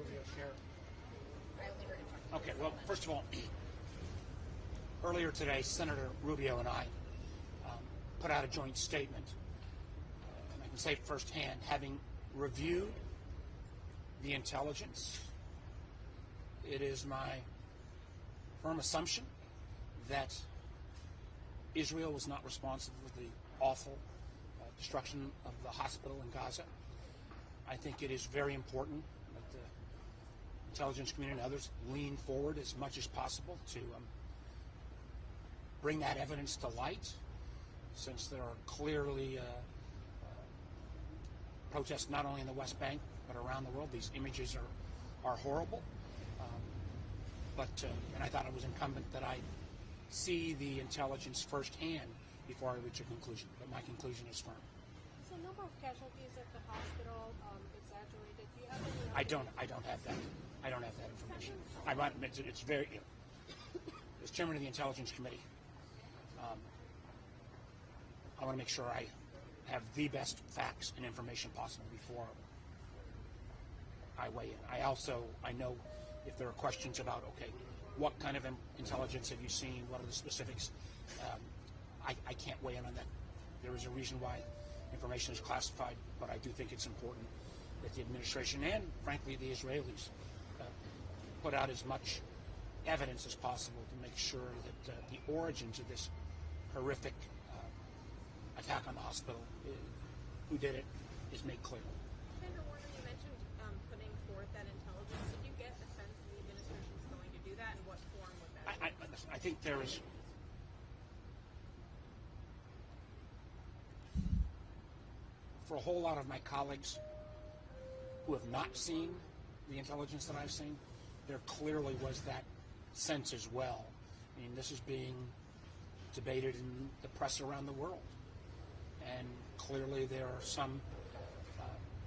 Rubio share? Okay, well, first of all, earlier today, Senator Rubio and I put out a joint statement, and I can say firsthand, having reviewed the intelligence, it is my firm assumption that Israel was not responsible for the awful destruction of the hospital in Gaza. I think it is very important that the intelligence community and others lean forward as much as possible to bring that evidence to light, since there are clearly protests not only in the West Bank but around the world. These images are horrible. And I thought it was incumbent that I see the intelligence firsthand before I reach a conclusion. But my conclusion is firm. So, number of casualties at the hospital exaggerated. Do you have any? I don't have that. I don't have that information. I might admit it's very. As chairman of the Intelligence Committee, I want to make sure I have the best facts and information possible before I weigh in. I know if there are questions about, okay, what kind of intelligence have you seen? What are the specifics? I can't weigh in on that. There is a reason why information is classified, but I do think it's important that the administration and, frankly, the Israelis put out as much evidence as possible to make sure that the origins of this horrific attack on the hospital, who did it, is made clear. Senator Warner, you mentioned putting forth that intelligence. Did you get a sense the administration is going to do that, and what form would that be? I think there is. For a whole lot of my colleagues who have not seen the intelligence that I've seen, there clearly was that sense as well. I mean, this is being debated in the press around the world. And clearly there are some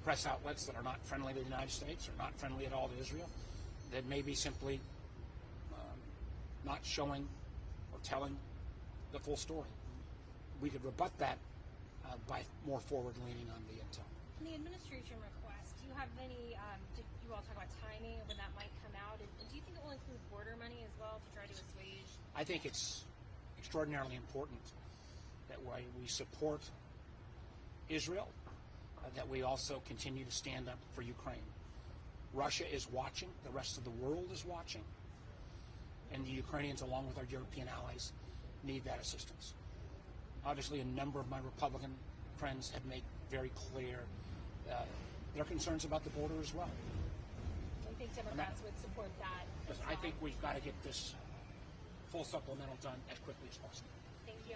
press outlets that are not friendly to the United States or not friendly at all to Israel that may be simply not showing or telling the full story. We could rebut that by more forward leaning on the intel. In the administration request, do you have any, did you all talk about timing of when that might come out? And do you think it will include border money as well to try to assuage? I think it's extraordinarily important that we support Israel, that we also continue to stand up for Ukraine. Russia is watching, the rest of the world is watching, and the Ukrainians, along with our European allies, need that assistance. Obviously, a number of my Republican friends have made very clear their concerns about the border as well. Do you think Democrats would support that? I think we've got to get this full supplemental done as quickly as possible.